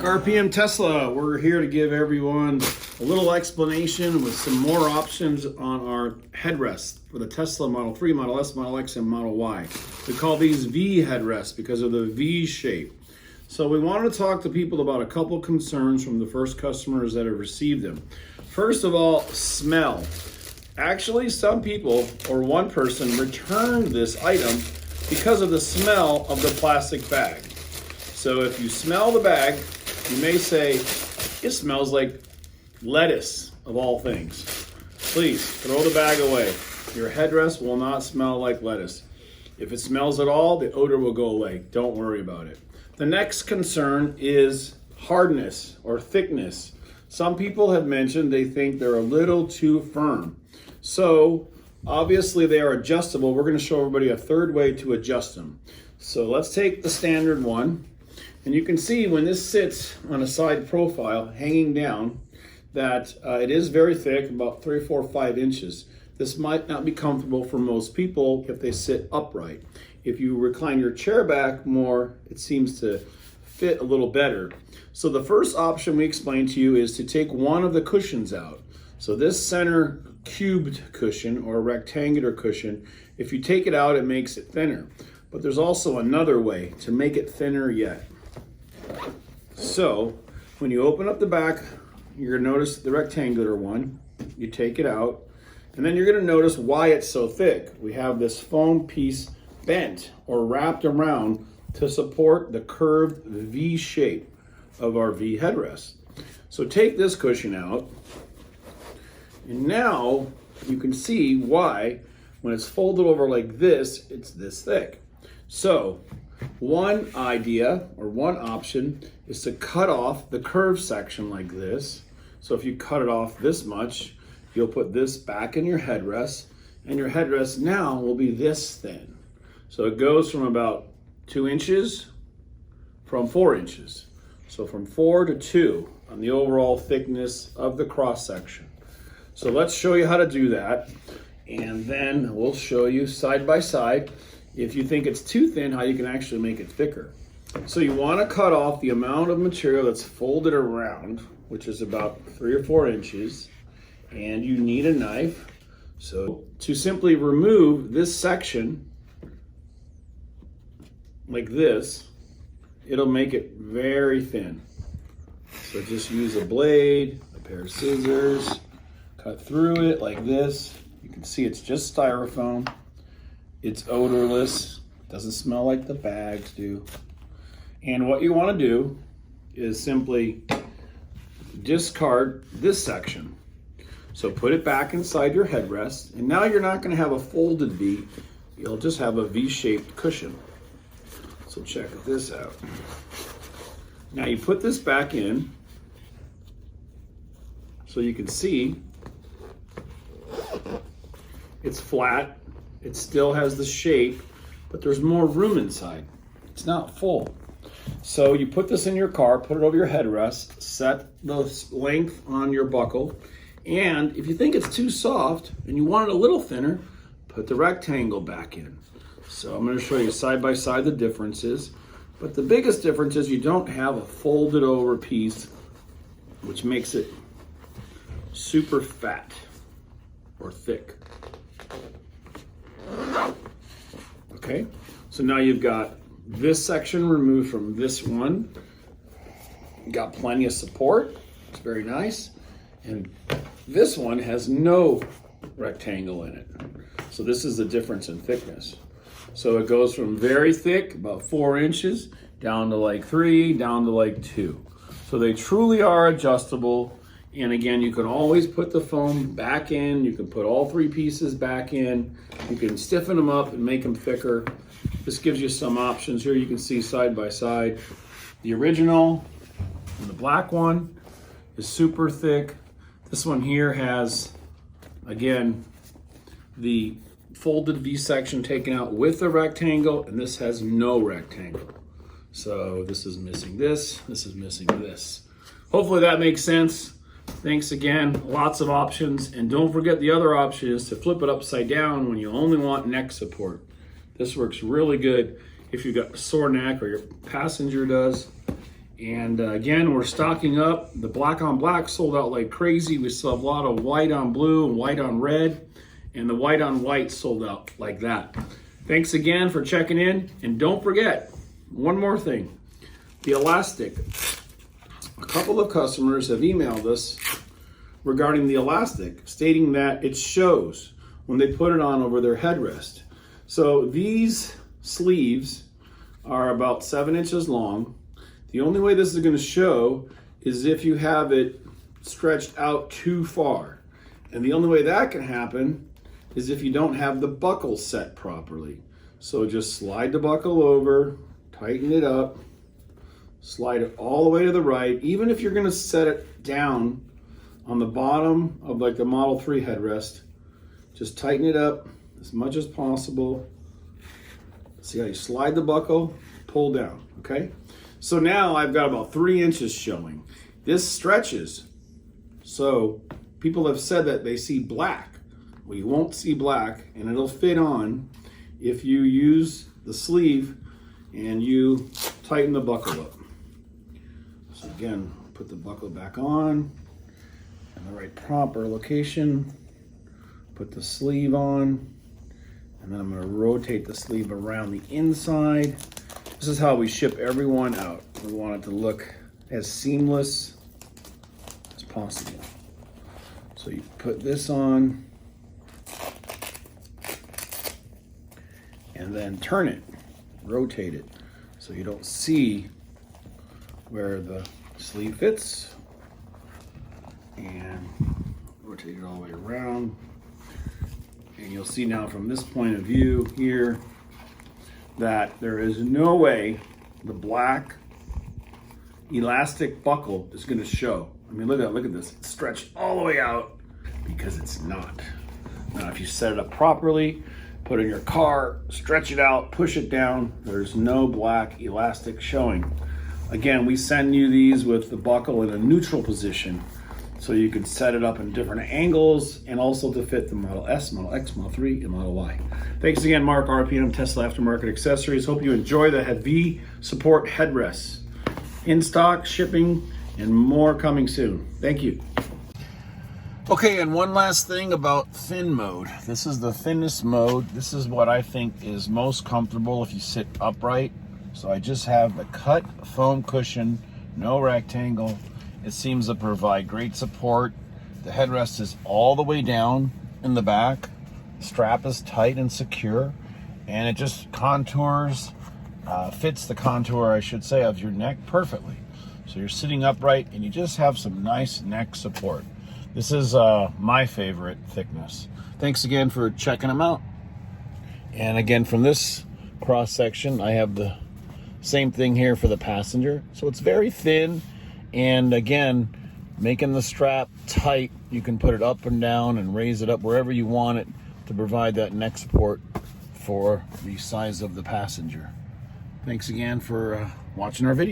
Mark, RPM Tesla. We're here to give everyone a little explanation with some more options on our headrests for the Tesla Model 3, Model S, Model X, and Model Y. We call these V headrests because of the V shape. So we wanted to talk to people about a couple concerns from the first customers that have received them. First of all, smell. Actually, some people, or one person, returned this item because of the smell of the plastic bag. So if you smell the bag, you may say, it smells like lettuce, of all things. Please, throw the bag away. Your headrest will not smell like lettuce. If it smells at all, the odor will go away. Don't worry about it. The next concern is hardness or thickness. Some people have mentioned they think they're a little too firm. So obviously they are adjustable. We're going to show everybody a third way to adjust them. So let's take the standard one. And you can see when this sits on a side profile hanging down that it is very thick, about 3, 4, 5 inches. This might not be comfortable for most people if they sit upright. If you recline your chair back more, it seems to fit a little better. So the first option we explained to you is to take one of the cushions out. So this center cubed cushion or rectangular cushion, if you take it out, it makes it thinner. But there's also another way to make it thinner yet. So when you open up the back, you're gonna notice the rectangular one. You take it out, and then you're gonna notice why it's so thick. We have this foam piece bent or wrapped around to support the curved V shape of our V headrest. So take this cushion out, and now you can see why when it's folded over like this, it's this thick. So one idea or one option is to cut off the curved section like this. So if you cut it off this much, you'll put this back in your headrest, and your headrest now will be this thin. So it goes from about 2 inches from 4 inches. So from 4 to 2 on the overall thickness of the cross section. So let's show you how to do that, and then we'll show you side by side if you think it's too thin, how you can actually make it thicker. So you want to cut off the amount of material that's folded around, which is about 3 or 4 inches, and you need a knife. So to simply remove this section like this, it'll make it very thin. So just use a blade, a pair of scissors, cut through it like this. You can see it's just styrofoam. It's odorless, doesn't smell like the bags do. And what you want to do is simply discard this section. So put it back inside your headrest, and now you're not going to have a folded V, you'll just have a V-shaped cushion. So check this out. Now you put this back in, so you can see it's flat. It still has the shape, but there's more room inside. It's not full. So you put this in your car, put it over your headrest, set the length on your buckle, and if you think it's too soft and you want it a little thinner, put the rectangle back in. So I'm going to show you side by side the differences, but the biggest difference is you don't have a folded over piece, which makes it super fat or thick. Okay, so now you've got this section removed from this one. You got plenty of support, it's very nice. And this one has no rectangle in it. So this is the difference in thickness. So it goes from very thick, about 4 inches, down to like 3, down to like 2. So they truly are adjustable. And again, you can always put the foam back in. You can put all 3 pieces back in. You can stiffen them up and make them thicker. This gives you some options here. You can see side by side. The original and the black one is super thick. This one here has, again, the folded V section taken out with a rectangle, and this has no rectangle. So this is missing this is missing this. Hopefully that makes sense. Thanks again, lots of options. And don't forget the other option is to flip it upside down when you only want neck support. This works really good if you've got a sore neck or your passenger does. And again, we're stocking up. The black on black sold out like crazy. We still have a lot of white on blue and white on red, and the white on white sold out like that. Thanks again for checking in. And don't forget, one more thing, the elastic. A couple of customers have emailed us regarding the elastic, stating that it shows when they put it on over their headrest. So these sleeves are about 7 inches long. The only way this is going to show is if you have it stretched out too far. And the only way that can happen is if you don't have the buckle set properly. So just slide the buckle over, tighten it up, slide it all the way to the right. Even if you're going to set it down on the bottom of like the Model 3 headrest, just tighten it up as much as possible. See how you slide the buckle, pull down, okay? So now I've got about 3 inches showing. This stretches. So people have said that they see black. Well, you won't see black, and it'll fit on if you use the sleeve and you tighten the buckle up. So again, put the buckle back on in the right proper location. Put the sleeve on, and then I'm going to rotate the sleeve around the inside. This is how we ship everyone out. We want it to look as seamless as possible. So you put this on and then turn it, rotate it, so you don't see where the sleeve fits, and rotate it all the way around. And you'll see now from this point of view here that there is no way the black elastic buckle is going to show. I mean, look at this. It's stretched all the way out because it's not. Now, if you set it up properly, put it in your car, stretch it out, push it down, there's no black elastic showing. Again, we send you these with the buckle in a neutral position, so you can set it up in different angles and also to fit the Model S, Model X, Model 3, and Model Y. Thanks again, Mark, RPM, Tesla Aftermarket Accessories. Hope you enjoy the V support headrests. In stock, shipping, and more coming soon. Thank you. Okay, and one last thing about thin mode. This is the thinnest mode. This is what I think is most comfortable if you sit upright. So I just have the cut foam cushion, no rectangle. It seems to provide great support. The headrest is all the way down in the back. The strap is tight and secure, and it just contours, fits the contour, I should say, of your neck perfectly. So you're sitting upright and you just have some nice neck support. This is my favorite thickness. Thanks again for checking them out. And again, from this cross section, I have the same thing here for the passenger. So it's very thin. And again, making the strap tight, you can put it up and down and raise it up wherever you want it to provide that neck support for the size of the passenger. Thanks again for watching our video.